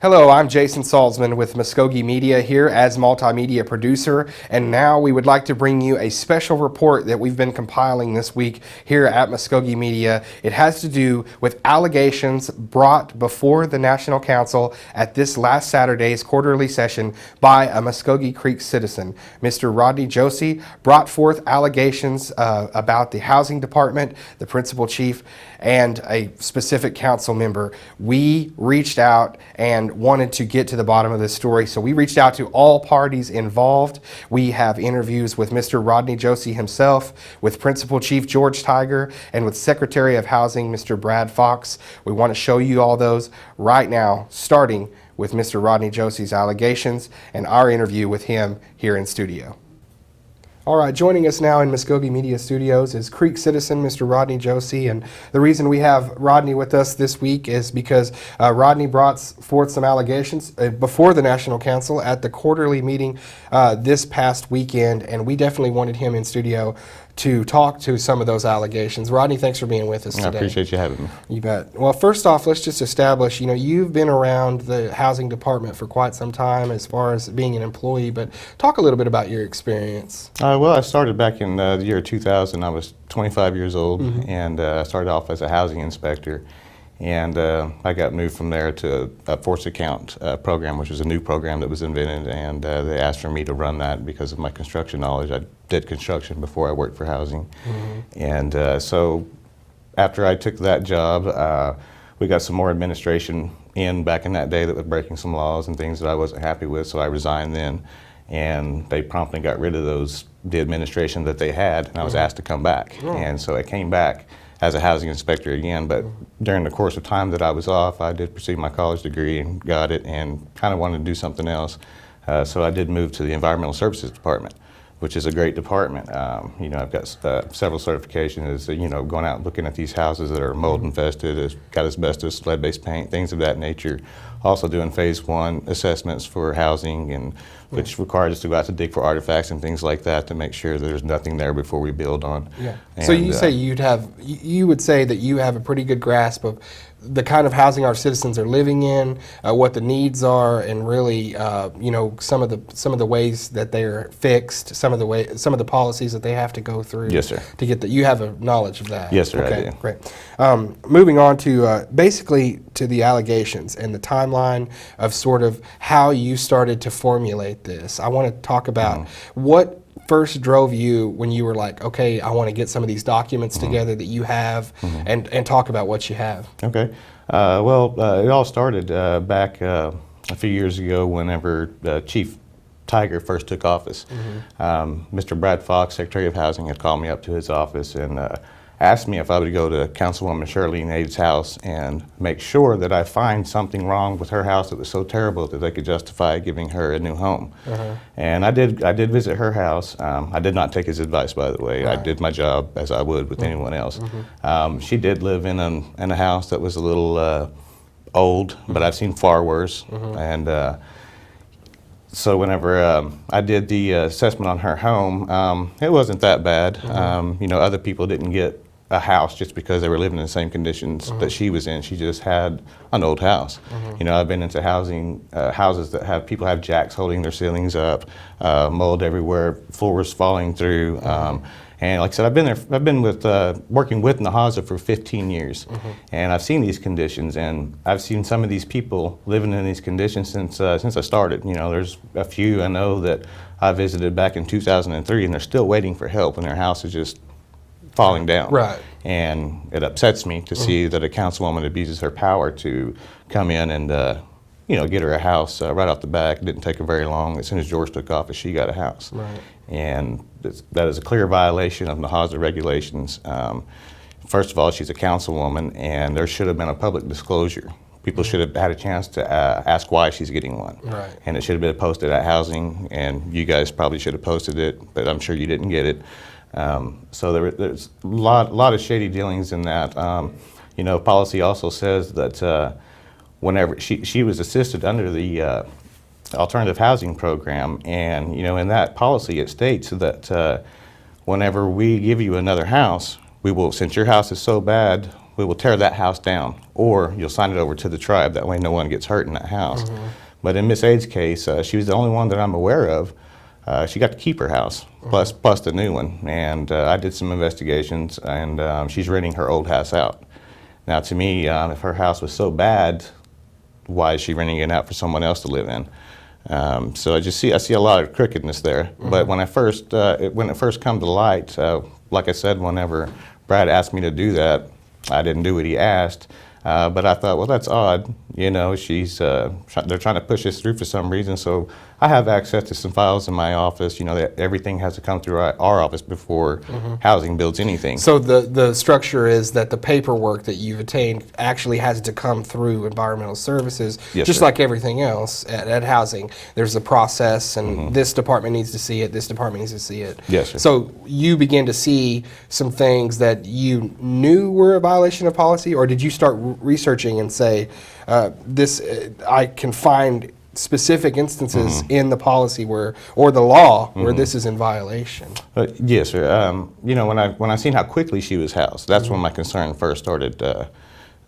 Hello, I'm Jason Salzman with Muscogee Media here as multimedia producer, and now we would like to bring you a special report that we've been compiling this week here at Muscogee Media. It has to do with allegations brought before the National Council at this last Saturday's quarterly session by a Muscogee Creek citizen. Mr. Rodney Josie brought forth allegations about the housing department, the principal chief, and a specific council member. We reached out and wanted to get to the bottom of this story, so we reached out to all parties involved. We have interviews with Mr. Rodney Josie himself, with Principal Chief George Tiger, and with Secretary of Housing Mr. Brad Fox. We want to show you all those right now, starting with Mr. Rodney Josie's allegations and our interview with him here in studio. All right, joining us now in Muscogee Media Studios is Creek citizen Mr. Rodney Josie, and the reason we have Rodney with us this week is because Rodney brought forth some allegations before the National Council at the quarterly meeting this past weekend, and we definitely wanted him in studio to talk to some of those allegations. Rodney, thanks for being with us today. I appreciate you having me. You bet. Well, first off, let's just establish, you've been around the housing department for quite some time as far as being an employee, but talk a little bit about your experience. Well, I started back in the year 2000. I was 25 years old, and I started off as a housing inspector. And I got moved from there to a forced account program, which was a new program that was invented, and they asked for me to run that because of my construction knowledge. I did construction before I worked for housing. And so after I took that job, we got some more administration in back in that day that was breaking some laws and things that I wasn't happy with, so I resigned then. And they promptly got rid of the administration that they had, and I was asked to come back. And so I came back as a housing inspector again, but during the course of time that I was off, I did pursue my college degree and got it and kind of wanted to do something else. So I did move to the Environmental Services Department, which is a great department. I've got several certifications, going out and looking at these houses that are mold infested, got asbestos, lead-based paint, things of that nature. Also doing phase 1 assessments for housing, and which requires us to go out to dig for artifacts and things like that to make sure that there's nothing there before we build on. Yeah. And so you say you would say that you have a pretty good grasp of the kind of housing our citizens are living in, what the needs are, and really, some of the ways that they're fixed, some of the policies that they have to go through. Yes, sir. To get that, you have a knowledge of that. Yes, sir. Okay, I do. Great. Moving on to basically to the allegations and the timeline of sort of how you started to formulate this. I want to talk about what first drove you when you were like, okay, I want to get some of these documents together that you have, and talk about what you have. Okay. It all started back a few years ago whenever Chief Tiger first took office. Mr. Brad Fox, Secretary of Housing, had called me up to his office and asked me if I would go to Councilwoman Charlene Ade's house and make sure that I find something wrong with her house that was so terrible that they could justify giving her a new home. And I did visit her house. I did not take his advice, by the way. Right. I did my job as I would with anyone else. She did live in a house that was a little old, but I've seen far worse. And so whenever I did the assessment on her home, it wasn't that bad. Other people didn't get a house just because they were living in the same conditions that she was in. She just had an old house. I've been into houses that people have jacks holding their ceilings up, mold everywhere, floors falling through. And like I said, I've been working with Nahaza for 15 years, and I've seen these conditions, and I've seen some of these people living in these conditions since I started. There's a few I know that I visited back in 2003, and they're still waiting for help, and their house is just falling down. Right. And it upsets me to see that a councilwoman abuses her power to come in and get her a house right off the back. It didn't take her very long. As soon as George took office, she got a house. Right. And that is a clear violation of Nahaza regulations. First of all, she's a councilwoman, and there should have been a public disclosure. People should have had a chance to ask why she's getting one. Right. And it should have been posted at housing, and you guys probably should have posted it, but I'm sure you didn't get it. So there's a lot of shady dealings in that. Policy also says that whenever she was assisted under the alternative housing program, and in that policy it states that whenever we give you another house, we will, since your house is so bad, we will tear that house down, or you'll sign it over to the tribe. That way no one gets hurt in that house. But in Miss A's case, she was the only one that I'm aware of. She got to keep her house, plus the new one. And I did some investigations, and she's renting her old house out. Now, to me, if her house was so bad, why is she renting it out for someone else to live in? So I see a lot of crookedness there. But when it first come to light, like I said, whenever Brad asked me to do that, I didn't do what he asked. But I thought, well, that's odd. You know, they're trying to push this through for some reason. So I have access to some files in my office. You know, that everything has to come through our office before housing builds anything. So the structure is that the paperwork that you've attained actually has to come through environmental services, Yes, just sir. like everything else at housing. There's a process, and this department needs to see it, this department needs to see it. Yes, sir. So you begin to see some things that you knew were a violation of policy, or did you start researching and say, I can find specific instances in the policy or the law where this is in violation? Yes, sir. You know, when I seen how quickly she was housed, that's when my concern first started,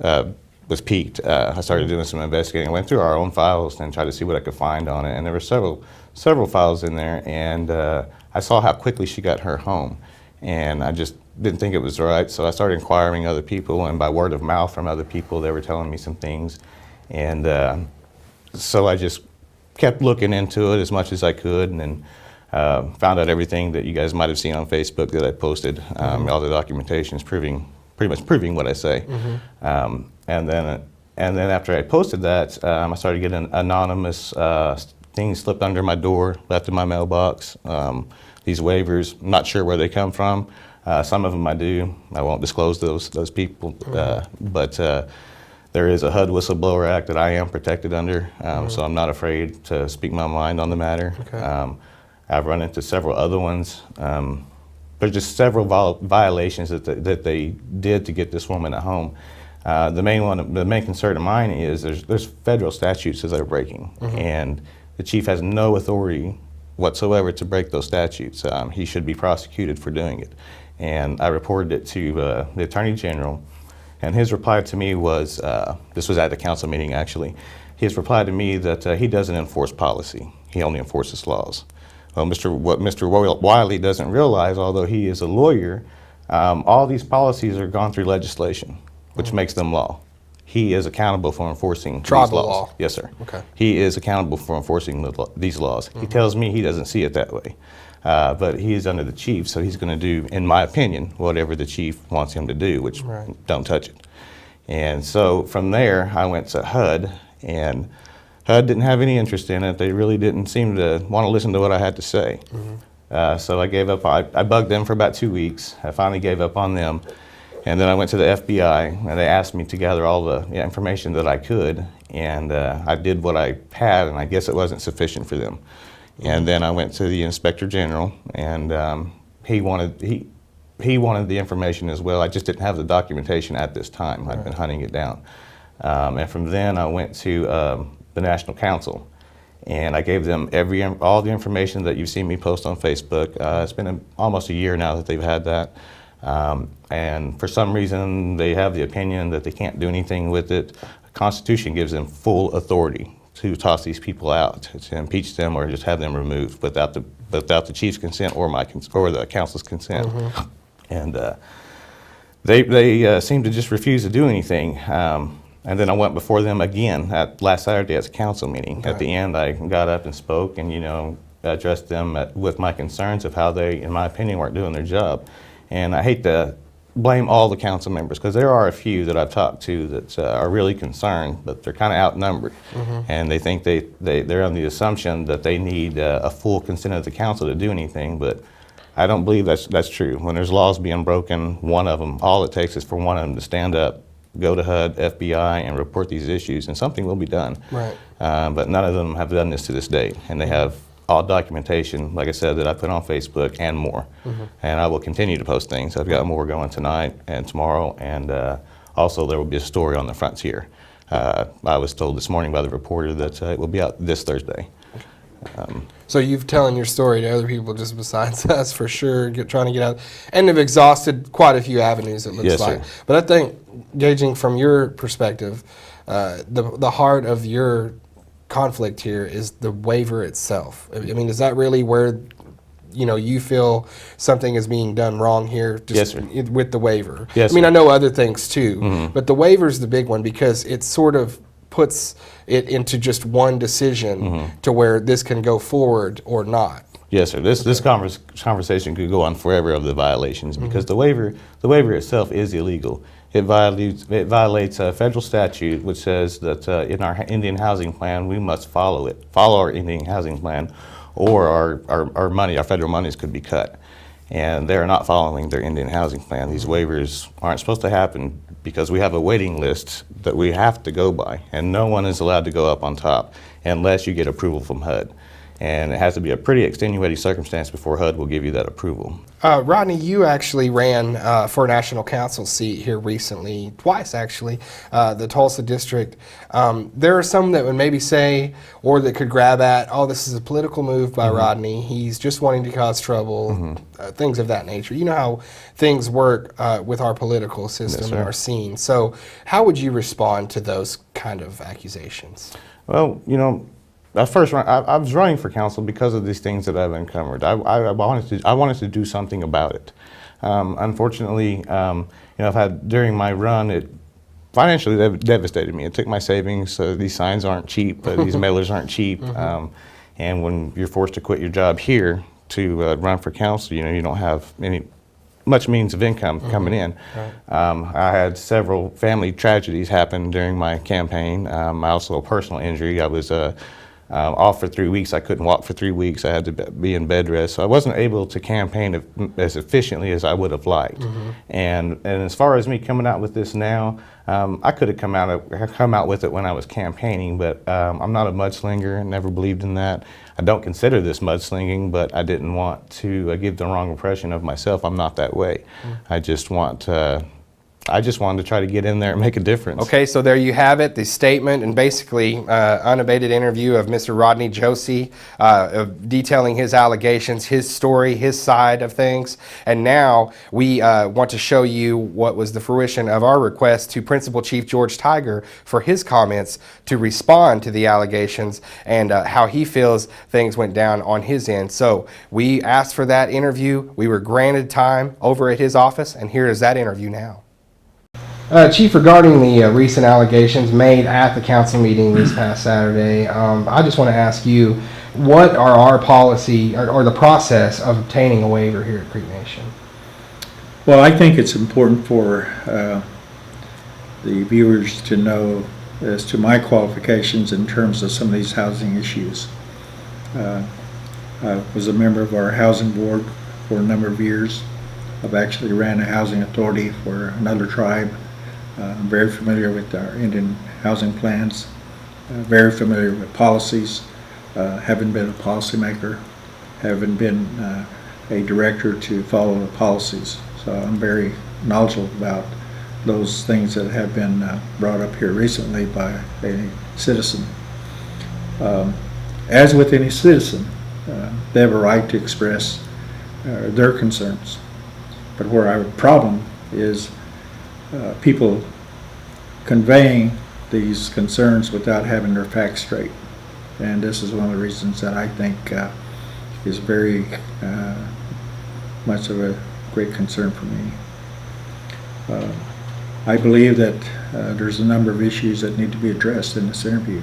was piqued. I started doing some investigating. I went through our own files and tried to see what I could find on it, and there were several files in there, and I saw how quickly she got her home, and I just didn't think it was right, so I started inquiring other people, and by word of mouth from other people, they were telling me some things, and so I just kept looking into it as much as I could, and then found out everything that you guys might have seen on Facebook that I posted, all the documentation is pretty much proving what I say. And then after I posted that, I started getting anonymous things slipped under my door, left in my mailbox. These waivers, I'm not sure where they come from. Some of them I do. I won't disclose those people, but there is a HUD Whistleblower Act that I am protected under, so I'm not afraid to speak my mind on the matter. Okay. I've run into several other ones. There's just several violations that they did to get this woman at home. The main concern of mine is there's federal statutes that they're breaking, and the chief has no authority whatsoever to break those statutes. He should be prosecuted for doing it. And I reported it to the Attorney General, and his reply to me was, this was at the council meeting actually, his reply to me that he doesn't enforce policy, he only enforces laws. Well, what Mr. Wiley doesn't realize, although he is a lawyer, all these policies are gone through legislation, which makes them law. He is accountable for enforcing Tribal these laws. law. Yes, sir. Okay. He is accountable for enforcing these laws. He tells me he doesn't see it that way, but he is under the chief, so he's going to do, in my opinion, whatever the chief wants him to do, which don't touch it. And so from there, I went to HUD, and HUD didn't have any interest in it. They really didn't seem to want to listen to what I had to say. So I gave up. I bugged them for about 2 weeks. I finally gave up on them. And then I went to the FBI, and they asked me to gather all the information that I could, and I did what I had, and I guess it wasn't sufficient for them. And then I went to the Inspector General, and he wanted the information as well. I just didn't have the documentation at this time. I'd been hunting it down. And from then I went to the National Council, and I gave them all the information that you've seen me post on Facebook. It's been almost a year now that they've had that. And for some reason, they have the opinion that they can't do anything with it. The Constitution gives them full authority to toss these people out, to impeach them, or just have them removed without the chief's consent or the council's consent. And they seem to just refuse to do anything. And then I went before them again last Saturday at the council meeting. At the end, I got up and spoke, and addressed them with my concerns of how they, in my opinion, weren't doing their job. And I hate to blame all the council members, because there are a few that I've talked to that are really concerned, but they're kind of outnumbered. And they think they're on the assumption that they need a full consent of the council to do anything, but I don't believe that's true. When there's laws being broken, all it takes is for one of them to stand up, go to HUD, FBI, and report these issues, and something will be done. Right. But none of them have done this to this day, and they have all documentation, like I said, that I put on Facebook and more. And I will continue to post things. I've got more going tonight and tomorrow, and also there will be a story on the frontier. I was told this morning by the reporter that it will be out this Thursday. So you've telling your story to other people just besides us for sure, trying to get out, and have exhausted quite a few avenues, it looks Yes, like. sir. But I think, gauging from your perspective, the heart of your conflict here is the waiver itself. I mean, is that really where you feel something is being done wrong here? Yes, sir. With the waiver. Yes, I mean, sir. I know other things too, but the waiver is the big one because it sort of puts it into just one decision to where this can go forward or not. Yes, sir. This conversation could go on forever of the violations because the waiver itself is illegal. It violates a federal statute which says that in our Indian housing plan we must follow our Indian housing plan, or our federal monies could be cut. And they're not following their Indian housing plan. These waivers aren't supposed to happen because we have a waiting list that we have to go by, and no one is allowed to go up on top unless you get approval from HUD. And it has to be a pretty extenuating circumstance before HUD will give you that approval. Rodney, you actually ran for a national council seat here recently, twice actually, the Tulsa district. There are some that would maybe say, or that could grab at, oh, this is a political move by Rodney. He's just wanting to cause trouble, things of that nature. You know how things work with our political system and our scene. So how would you respond to those kind of accusations? Well, I was running for council because of these things that I've uncovered. I wanted to do something about it. Unfortunately, I've had during my run, it financially devastated me. It took my savings. These signs aren't cheap. These mailers aren't cheap. And when you're forced to quit your job here to run for council, you don't have much means of income coming in. Right. I had several family tragedies happen during my campaign. I also a personal injury. I was off for 3 weeks. I couldn't walk for 3 weeks. I had to be in bed rest. So I wasn't able to campaign as efficiently as I would have liked. And as far as me coming out with this now, I could have come out with it when I was campaigning, but I'm not a mudslinger. Never believed in that. I don't consider this mudslinging, but I didn't want to give the wrong impression of myself. I'm not that way. I just wanted to try to get in there and make a difference. Okay, so there you have it, the statement and basically unabated interview of Mr. Rodney Josie, detailing his allegations, his story, his side of things. And now we want to show you what was the fruition of our request to Principal Chief George Tiger for his comments to respond to the allegations and how he feels things went down on his end. So we asked for that interview. We were granted time over at his office, and here is that interview now. Chief, regarding the recent allegations made at the council meeting this past Saturday, I just want to ask you, what are our policy or the process of obtaining a waiver here at Creek Nation? Well, I think it's important for the viewers to know as to my qualifications in terms of some of these housing issues. I was a member of our housing board for a number of years. I've actually ran a housing authority for another tribe. I'm very familiar with our Indian housing plans, very familiar with policies, having been a policymaker, having been a director to follow the policies. So I'm very knowledgeable about those things that have been brought up here recently by a citizen. As with any citizen, they have a right to express their concerns. But where I have a problem is people conveying these concerns without having their facts straight. And this is one of the reasons that I think is very much of a great concern for me. I believe that there's a number of issues that need to be addressed in this interview.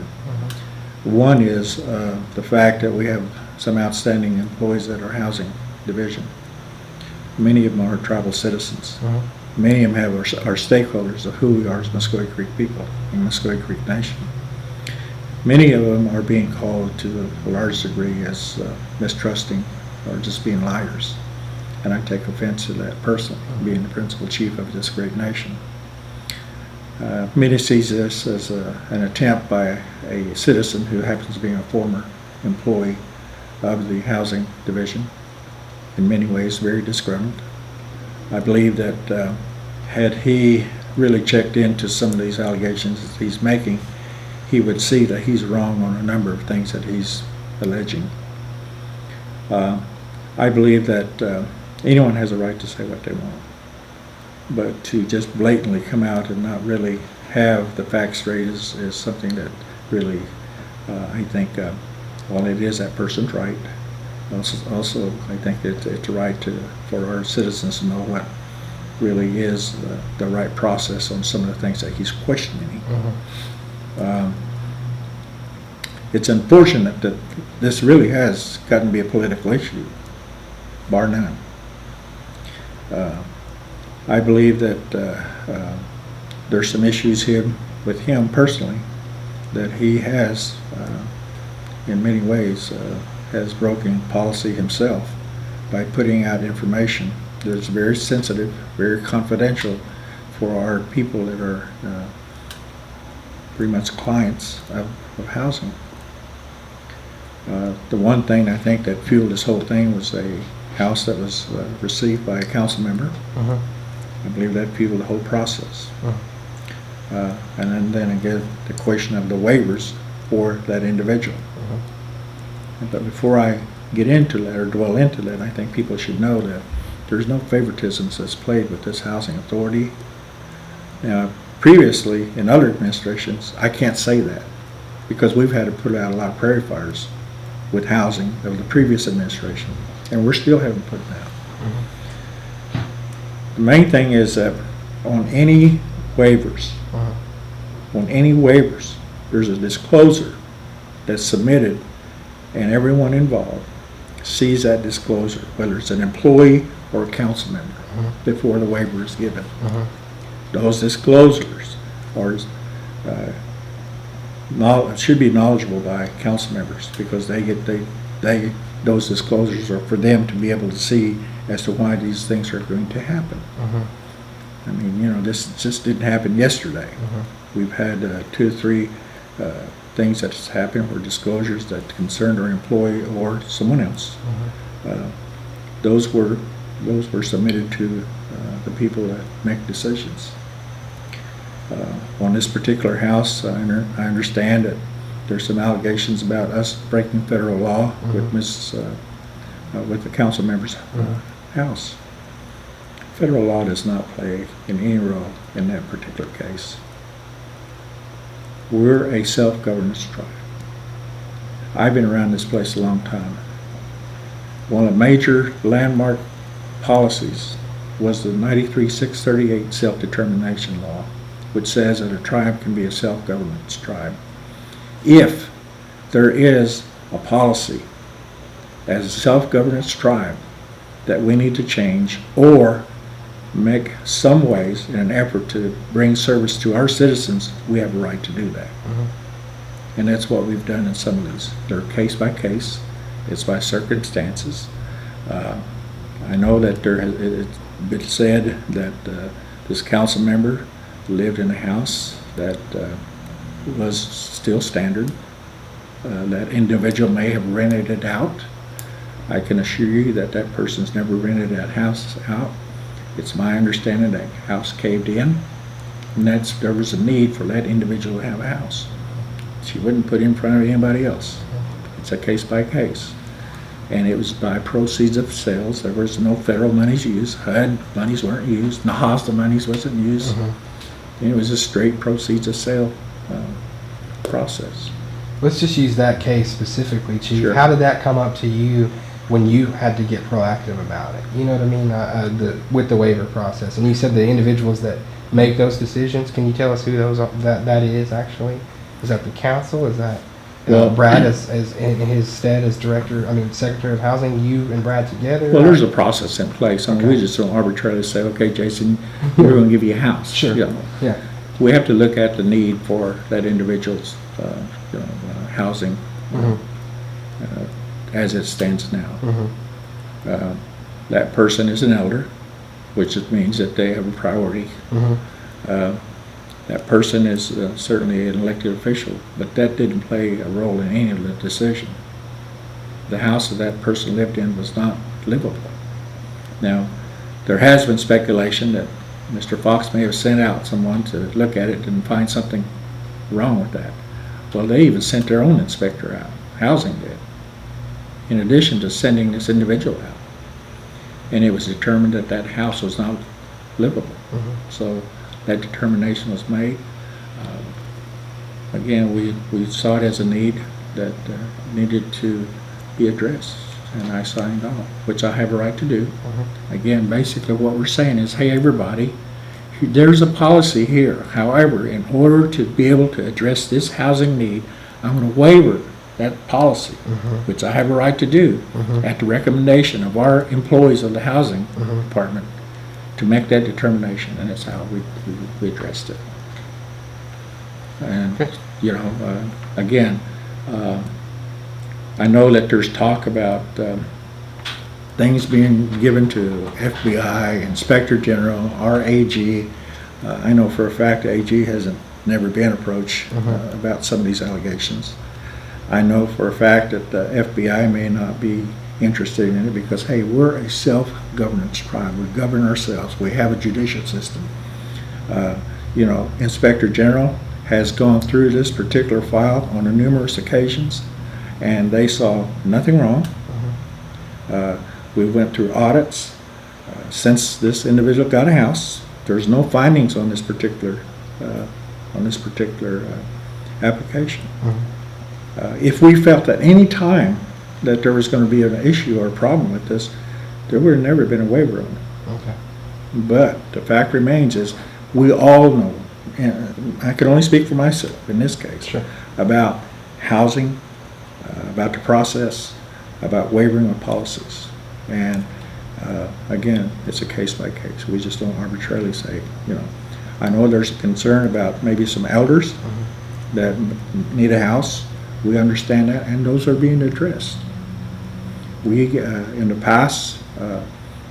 One is the fact that we have some outstanding employees at our housing division. Many of them are tribal citizens. Many of them have our stakeholders of who we are as Mvskoke Creek people in Mvskoke Creek Nation. Many of them are being called to a large degree as mistrusting or just being liars. And I take offense to that personally, being the principal chief of this great nation. Many sees this as an attempt by a citizen who happens to be a former employee of the housing division, in many ways very disgruntled. I believe that had he really checked into some of these allegations that he's making, he would see that he's wrong on a number of things that he's alleging. I believe that anyone has a right to say what they want, but to just blatantly come out and not really have the facts straight is something that really, I think, while it is that person's right, also I think it's a right for our citizens to know what really is the right process on some of the things that he's questioning. It's unfortunate that this really has gotten to be a political issue, bar none. I believe that there's some issues here with him personally that he has, in many ways, has broken policy himself by putting out information that's very sensitive, very confidential for our people that are pretty much clients of housing. The one thing I think that fueled this whole thing was a house that was received by a council member. I believe that fueled the whole process. And then again, the question of the waivers for that individual. But before I get into that or dwell into that, I think people should know that there's no favoritisms that's played with this housing authority. Now, previously, in other administrations, I can't say that because we've had to put out a lot of prairie fires with housing of the previous administration, and we're still having to put it out. The main thing is that on any waivers, there's a disclosure that's submitted, and everyone involved sees that disclosure, whether it's an employee or a council member, before the waiver is given. Those disclosures are should be knowledgeable by council members because those disclosures are for them to be able to see as to why these things are going to happen. I mean, you know, this just didn't happen yesterday. We've had 2 or 3 things that's happened or disclosures that concerned our employee or someone else. Those were submitted to the people that make decisions. On this particular house, I understand that there's some allegations about us breaking federal law with the council member's house. Federal law does not play in any role in that particular case. We're a self-governance tribe. I've been around this place a long time. One of the major landmark policies was the 93-638 self-determination law, which says that a tribe can be a self-governance tribe if there is a policy as a self-governance tribe that we need to change or make some ways in an effort to bring service to our citizens. We have a right to do that. And that's what we've done in some of these. They're case by case. It's by circumstances. I know that it's been said that this council member lived in a house that was still standard. That individual may have rented it out. I can assure you that that person's never rented that house out. It's my understanding that house caved in, and there was a need for that individual to have a house. She wouldn't put it in front of anybody else. It's a case by case. And it was by proceeds of sales. There was no federal monies used. HUD monies weren't used. NAHASDA monies wasn't used. And it was a straight proceeds of sale process. Let's just use that case specifically, Chief. Sure. How did that come up to you when you had to get proactive about it? You know what I mean? With the waiver process. And you said the individuals that make those decisions. Can you tell us who those are, that is actually? Is that the council? Is that Brad as in his stead as Secretary of Housing? You and Brad together? Well, there's a process in place. I mean, we just don't arbitrarily say, okay, Jason, we're going to give you a house. Sure. You know. Yeah. We have to look at the need for that individual's housing as it stands now. That person is an elder, which means that they have a priority. That person is certainly an elected official, but that didn't play a role in any of the decision. The house that person lived in was not livable. Now, there has been speculation that Mr. Fox may have sent out someone to look at it and find something wrong with that. Well, they even sent their own inspector out. Housing did. in addition to sending this individual out. And it was determined that that house was not livable. So that determination was made. Again, we saw it as a need that needed to be addressed, and I signed on, which I have a right to do. Again, basically what we're saying is, hey, everybody, there's a policy here. However, in order to be able to address this housing need, I'm going to waiver that policy, which I have a right to do at the recommendation of our employees of the housing department to make that determination, and that's how we addressed it. And, you know, again, I know that there's talk about things being given to FBI, Inspector General, our AG. I know for a fact the AG hasn't never been approached about some of these allegations. I know for a fact that the FBI may not be interested in it because, hey, we're a self-governance tribe. We govern ourselves. We have a judicial system. You know, Inspector General has gone through this particular file on numerous occasions, and they saw nothing wrong. We went through audits. Since this individual got a house, there's no findings on this particular application. If we felt at any time that there was going to be an issue or a problem with this, there would have never been a waiver on it. Okay. But the fact remains is we all know, and I can only speak for myself in this case, Sure. about housing, about the process, about waivering of policies. And again, it's a case by case. We just don't arbitrarily say, you know. I know there's a concern about maybe some elders that need a house. We understand that, and those are being addressed. We, in the past,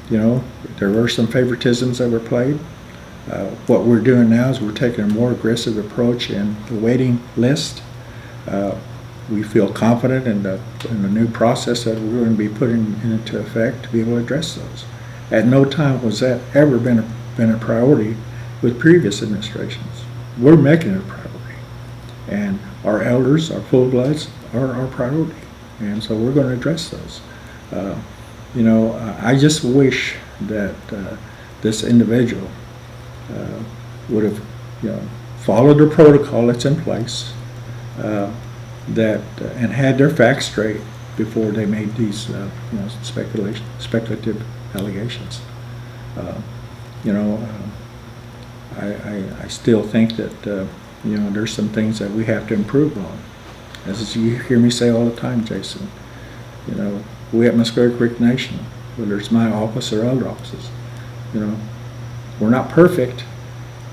you know, there were some favoritisms that were played. What we're doing now is we're taking a more aggressive approach in the waiting list. We feel confident in the new process that we're going to be putting into effect to be able to address those. At no time was that ever been a priority with previous administrations. We're making it a priority. And our elders, our full bloods, are our priority. And so we're going to address those. You know, I just wish that this individual would have, you know, followed the protocol that's in place, and had their facts straight before they made these, you know, speculative allegations. You know, I still think that you know, there's some things that we have to improve on. As you hear me say all the time, Jason, you know, we at Muscogee Creek Nation, whether it's my office or other offices, you know, we're not perfect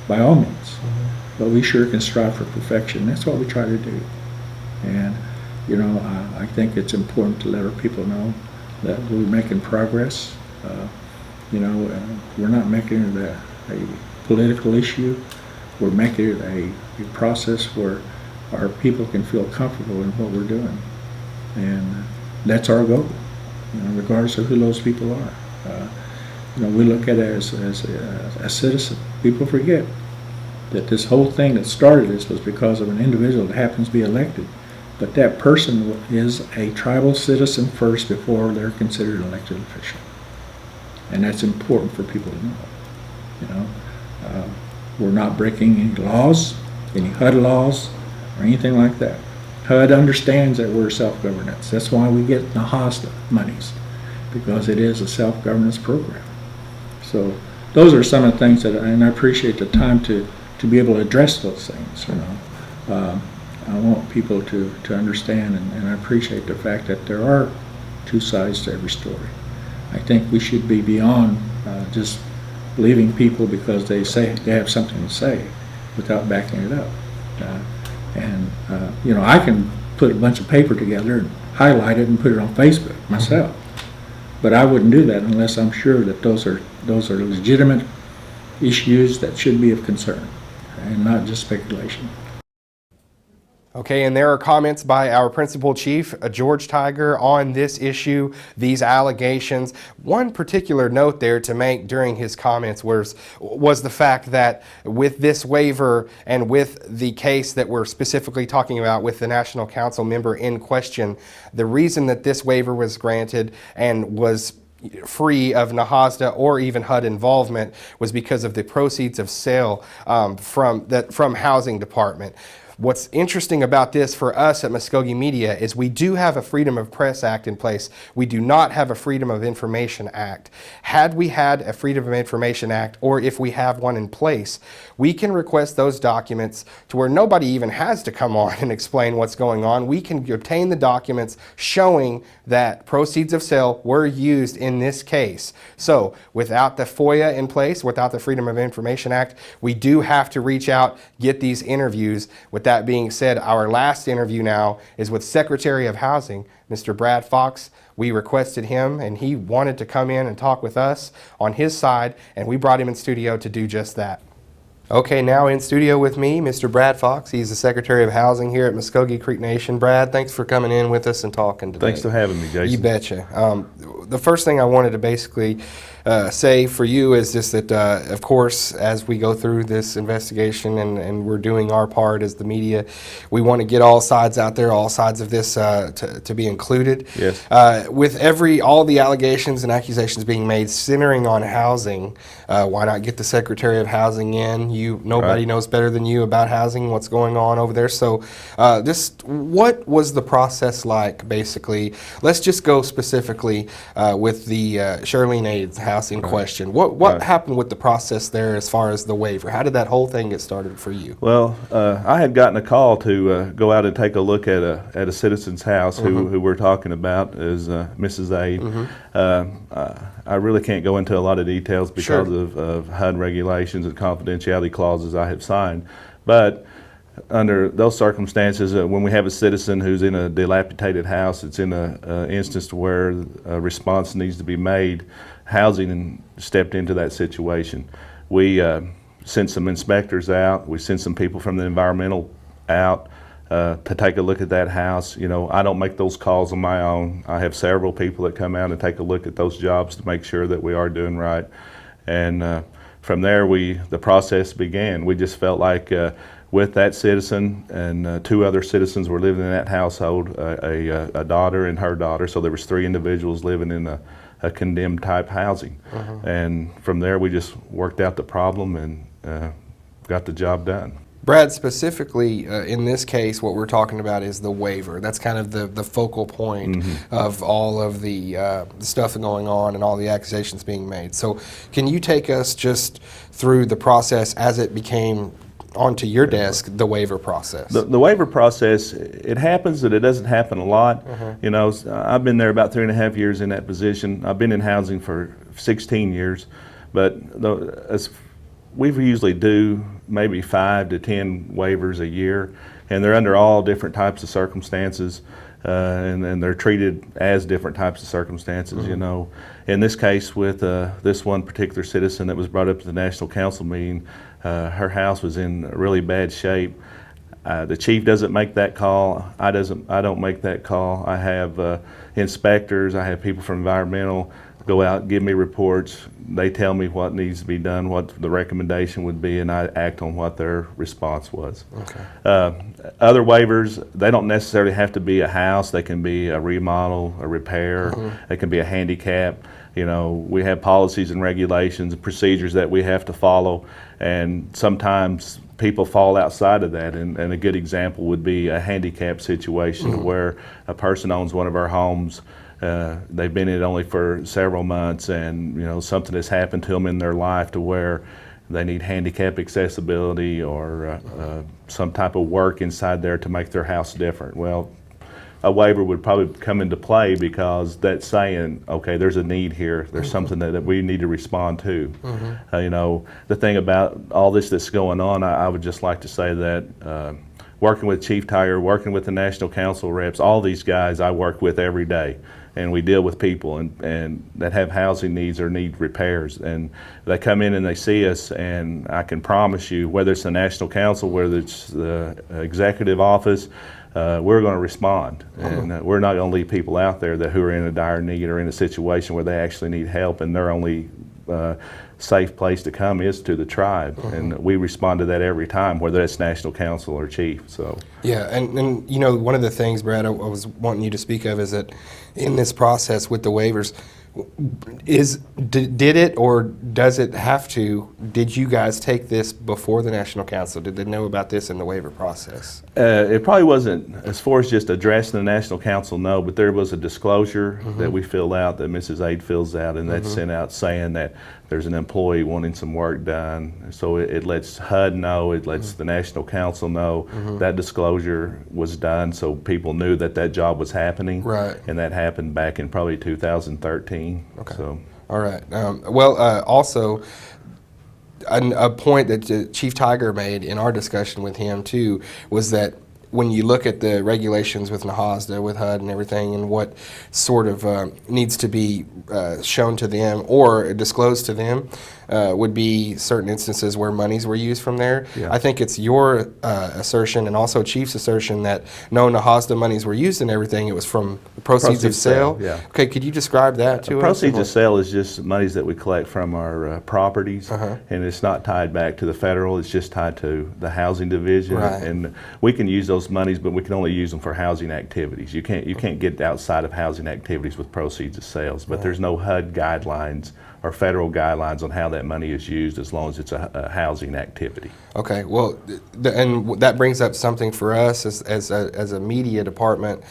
by all means, but we sure can strive for perfection. That's what we try to do. And, you know, I think it's important to let our people know that we're making progress. You know, we're not making it a political issue. We're making it a process where our people can feel comfortable in what we're doing. And that's our goal, you know, regardless of who those people are. You know, we look at it as a citizen. People forget that this whole thing that started this was because of an individual that happens to be elected. But that person is a tribal citizen first before they're considered an elected official. And that's important for people to know. You know, we're not breaking any laws, any HUD laws, or anything like that. HUD understands that we're self-governance. That's why we get the HOSTA monies, because it is a self-governance program. So those are some of the things that, and I appreciate the time to be able to address those things. You know, I want people to understand, and I appreciate the fact that there are two sides to every story. I think we should be beyond just believing people because they say they have something to say without backing it up. You know, I can put a bunch of paper together and highlight it and put it on Facebook myself, but I wouldn't do that unless I'm sure that those are legitimate issues that should be of concern and not just speculation. Okay, and there are comments by our principal chief, George Tiger, on this issue, these allegations. One particular note there to make during his comments was the fact that with this waiver and with the case that we're specifically talking about with the National Council member in question, the reason that this waiver was granted and was free of NAHASDA or even HUD involvement was because of the proceeds of sale from Housing Department. What's interesting about this for us at Muscogee Media is we do have a Freedom of Press Act in place. We do not have a Freedom of Information Act. Had we had a Freedom of Information Act, or if we have one in place, we can request those documents to where nobody even has to come on and explain what's going on. We can obtain the documents showing that proceeds of sale were used in this case. So without the FOIA in place, without the Freedom of Information Act, we do have to reach out, get these interviews. With that being said, our last interview now is with Secretary of Housing, Mr. Brad Fox. We requested him and he wanted to come in and talk with us on his side, and we brought him in studio to do just that. Okay, now in studio with me, Mr. Brad Fox. He's the Secretary of Housing here at Muscogee Creek Nation. Brad, thanks for coming in with us and talking today. Thanks for having me, Jason. You betcha. The first thing I wanted to basically say for you is just that, of course, as we go through this investigation and we're doing our part as the media, we want to get all sides out there, all sides of this to be included. Yes. With all the allegations and accusations being made centering on housing, why not get the Secretary of Housing in? Nobody Right. knows better than you about housing, what's going on over there. So what was the process like, basically? Let's just go specifically with the Shirlene Aid's house in question. What Right. happened with the process there as far as the waiver? How did that whole thing get started for you? Well, I had gotten a call to go out and take a look at a citizen's house who we're talking about is Mrs. Aid. I really can't go into a lot of details because of HUD regulations and confidentiality clauses I have signed, but under those circumstances, when we have a citizen who's in a dilapidated house, it's in an instance where a response needs to be made, housing stepped into that situation. We sent some inspectors out, we sent some people from the environmental out to take a look at that house. You know, I don't make those calls on my own. I have several people that come out and take a look at those jobs to make sure that we are doing right. And from there, the process began. We just felt like with that citizen and two other citizens were living in that household, a daughter and her daughter, so there was 3 individuals living in a condemned type housing. And from there, we just worked out the problem and got the job done. Brad, specifically in this case, what we're talking about is the waiver. That's kind of the focal point of all of the stuff going on and all the accusations being made. So can you take us just through the process as it became onto your desk, the waiver process? The waiver process, it happens, but it doesn't happen a lot. You know, I've been there about 3.5 years in that position. I've been in housing for 16 years, but we usually do maybe 5 to 10 waivers a year, and they're under all different types of circumstances, and they're treated as different types of circumstances. You know, in this case with this one particular citizen that was brought up at the National Council meeting, her house was in really bad shape. The chief doesn't make that call. I don't make that call. I have inspectors. I have people from environmental go out, give me reports. They tell me what needs to be done, what the recommendation would be, and I act on what their response was. Other waivers, they don't necessarily have to be a house. They can be a remodel, a repair. They can be a handicap. You know, we have policies and regulations and procedures that we have to follow, and sometimes people fall outside of that, and a good example would be a handicap situation where a person owns one of our homes. They've been in it only for several months, and you know, something has happened to them in their life to where they need handicap accessibility or some type of work inside there to make their house different. Well, a waiver would probably come into play because that's saying, okay, there's a need here. There's something that we need to respond to. You know, the thing about all this that's going on, I would just like to say that working with Chief Tiger, working with the National Council reps, all these guys I work with every day. and we deal with people and that have housing needs or need repairs, and they come in and they see us, and I can promise you, whether it's the National Council, whether it's the executive office, we're going to respond, and we're not going to leave people out there who are in a dire need or in a situation where they actually need help, and their only safe place to come is to the tribe, and we respond to that every time, whether it's National Council or Chief. So yeah, and you know, one of the things, Brad, I was wanting you to speak of is that in this process with the waivers, did it or does it have to? Did you guys take this before the National Council? Did they know about this in the waiver process? it probably wasn't as far as just addressing the National Council, no, but there was a disclosure that we filled out, that Mrs. Aid fills out, and that's sent out saying that there's an employee wanting some work done. So it lets HUD know, it lets the National Council know that disclosure was done, so people knew that that job was happening. Right. And that happened back in probably 2013. Okay. So. All right. Also, a point that Chief Tiger made in our discussion with him too was that when you look at the regulations with NAHASDA, with HUD and everything, and what sort of needs to be shown to them or disclosed to them, would be certain instances where monies were used from there. Yeah. I think it's your assertion and also Chief's assertion that no NAHASDA monies were used and everything. It was from proceeds of sale. Yeah. Okay, could you describe that to us? Proceeds of sale is just monies that we collect from our properties, and it's not tied back to the federal. It's just tied to the housing division, Right. and we can use those monies, but we can only use them for housing activities. You can't get outside of housing activities with proceeds of sales. But there's no HUD guidelines or federal guidelines on how that money is used as long as it's a housing activity. Okay, well, and that brings up something for us as a media department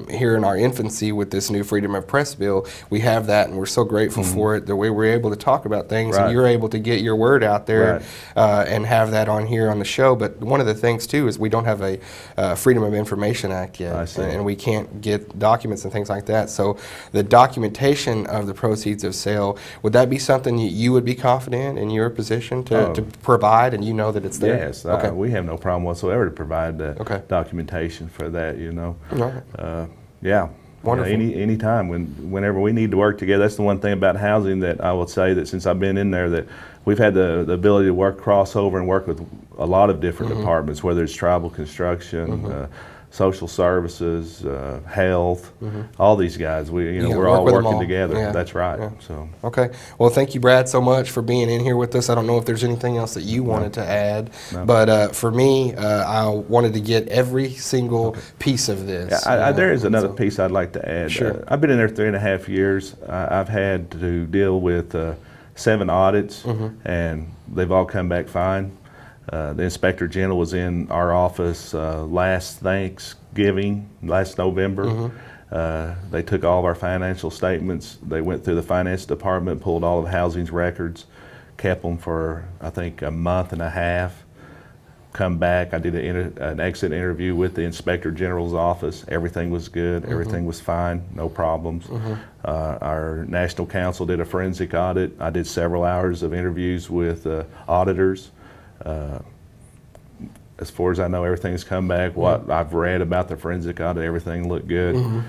here in our infancy with this new Freedom of Press bill. We have that, and we're so grateful for it, that we were able to talk about things, Right. and you're able to get your word out there Right. and have that on here on the show. But one of the things, too, is we don't have a Freedom of Information Act yet, I see. and we can't get documents and things like that. So the documentation of the proceeds of sale, would that be something you would be confident in your position to provide, and you know that it's there? Yes, Okay. we have no problem whatsoever to provide the Okay. documentation for that. All right. Yeah. Wonderful. Any time whenever we need to work together. That's the one thing about housing that I will say, that since I've been in there, that we've had the ability to crossover and work with a lot of different departments, whether it's tribal construction, social services, health, all these guys. We're work all with them working all. together. Yeah. That's right. Yeah. So. Okay. Well, thank you, Brad, so much for being in here with us. I don't know if there's anything else that you wanted to add, but for me, I wanted to get every single piece of this. Yeah, there is another piece I'd like to add. Sure. I've been in there 3.5 years. I've had to deal with 7 audits, and they've all come back fine. The Inspector General was in our office last Thanksgiving, last November. They took all of our financial statements. They went through the finance department, pulled all of housing's records, kept them for, I think, a month and a half. Come back, I did an exit interview with the Inspector General's office. Everything was good, everything was fine, no problems. Our National Council did a forensic audit. I did several hours of interviews with auditors. As far as I know, everything's come back. What I've read about the forensic audit, everything looked good.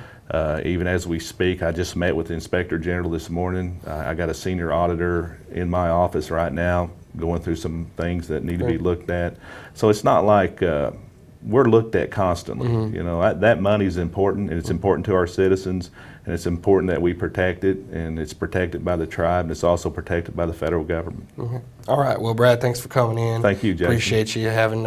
Even as we speak, I just met with the Inspector General this morning. I got a senior auditor in my office right now going through some things that need to be looked at. So it's not like we're looked at constantly. You know, that money is important, and it's important to our citizens, and it's important that we protect it, and it's protected by the tribe, and it's also protected by the federal government. All right. Well, Brad, thanks for coming in. Thank you, Jason. Appreciate you having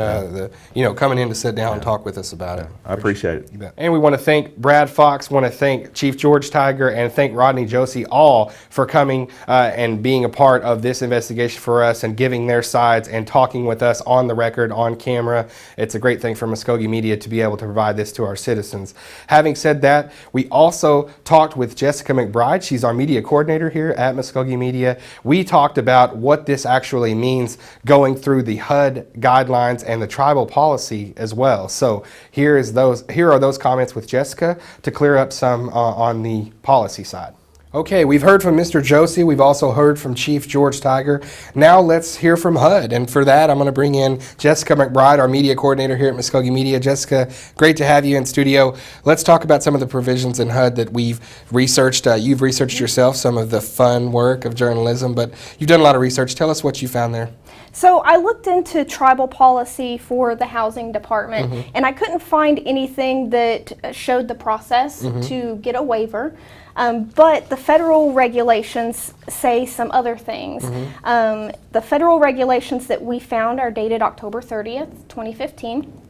coming in to sit down and talk with us about it. I appreciate it. You bet. And we want to thank Brad Fox, want to thank Chief George Tiger, and thank Rodney Josie, all for coming and being a part of this investigation for us and giving their sides and talking with us on the record, on camera. It's a great thing for Muscogee Media to be able to provide this to our citizens. Having said that, we also talked with Jessica McBride. She's our media coordinator here at Muscogee Media. We talked about what this actually means going through the HUD guidelines and the tribal policy as well. So here are those comments with Jessica to clear up some on the policy side. Okay, we've heard from Mr. Josie. We've also heard from Chief George Tiger. Now let's hear from HUD. And for that, I'm going to bring in Jessica McBride, our media coordinator here at Muscogee Media. Jessica, great to have you in studio. Let's talk about some of the provisions in HUD that we've researched. You've researched yourself, some of the fun work of journalism, but you've done a lot of research. Tell us what you found there. So I looked into tribal policy for the housing department, and I couldn't find anything that showed the process to get a waiver. But the federal regulations say some other things. The federal regulations that we found are dated October 30th, 2015.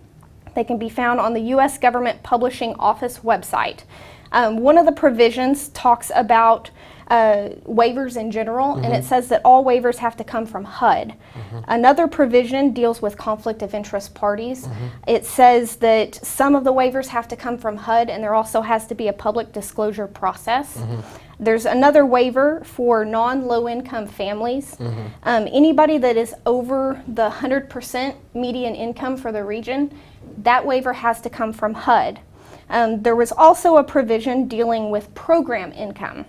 They can be found on the U.S. Government Publishing Office website. One of the provisions talks about waivers in general, and it says that all waivers have to come from HUD. Another provision deals with conflict of interest parties. It says that some of the waivers have to come from HUD, and there also has to be a public disclosure process. There's another waiver for non-low income families. Anybody that is over the 100% median income for the region, that waiver has to come from HUD. There was also a provision dealing with program income.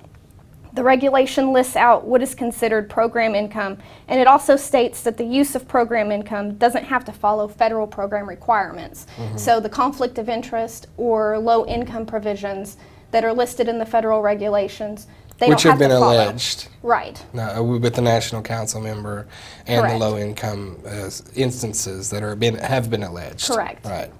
The regulation lists out what is considered program income, and it also states that the use of program income doesn't have to follow federal program requirements. So the conflict of interest or low income provisions that are listed in the federal regulations, they Which don't have been to follow. alleged. Right. With the national council member and Correct. the low income instances that have been alleged. Correct. Right.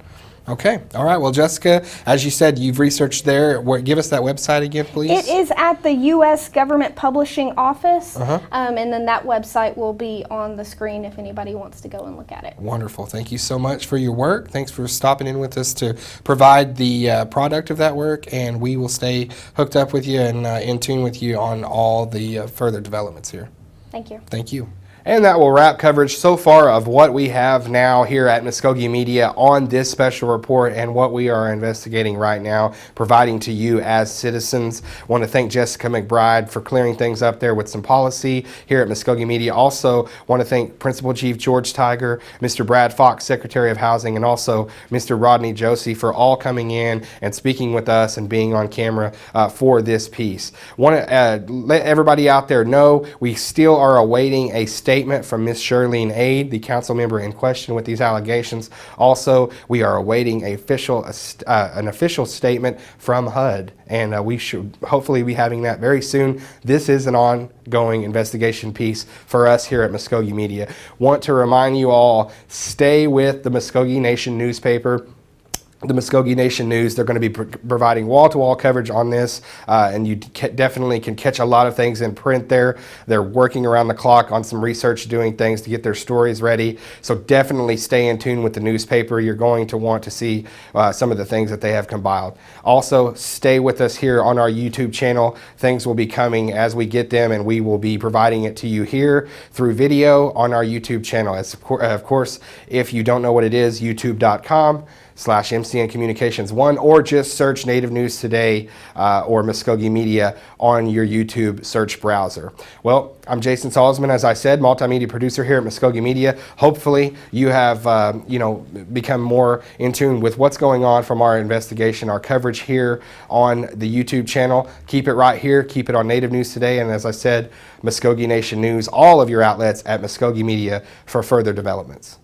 Okay. All right. Well, Jessica, as you said, you've researched there. Give us that website again, please. It is at the U.S. Government Publishing Office, and then that website will be on the screen if anybody wants to go and look at it. Wonderful. Thank you so much for your work. Thanks for stopping in with us to provide the product of that work, and we will stay hooked up with you and in tune with you on all the further developments here. Thank you. Thank you. And that will wrap coverage so far of what we have now here at Muscogee Media on this special report and what we are investigating right now, providing to you as citizens. I want to thank Jessica McBride for clearing things up there with some policy here at Muscogee Media. Also want to thank Principal Chief George Tiger, Mr. Brad Fox, Secretary of Housing, and also Mr. Rodney Josie for all coming in and speaking with us and being on camera for this piece. Want to let everybody out there know we still are awaiting a statement from Ms. Shirlene Aid, the council member in question with these allegations. Also, we are awaiting an official statement from HUD, and we should hopefully be having that very soon. This is an ongoing investigation piece for us here at Muscogee Media. Want to remind you all, stay with the Muscogee Nation newspaper. The Muscogee Nation News, they're going to be providing wall-to-wall coverage on this, and you definitely can catch a lot of things in print there. They're working around the clock on some research, doing things to get their stories ready, so definitely stay in tune with the newspaper. You're going to want to see some of the things that they have compiled. Also, stay with us here on our YouTube channel. Things will be coming as we get them, and we will be providing it to you here through video on our YouTube channel. Of course, if you don't know what it is, youtube.com/MCN Communications 1, or just search Native News Today or Muscogee Media on your YouTube search browser. Well, I'm Jason Salzman, as I said, multimedia producer here at Muscogee Media. Hopefully you have become more in tune with what's going on from our investigation, our coverage here on the YouTube channel. Keep it right here, keep it on Native News Today, and as I said, Muscogee Nation News, all of your outlets at Muscogee Media for further developments.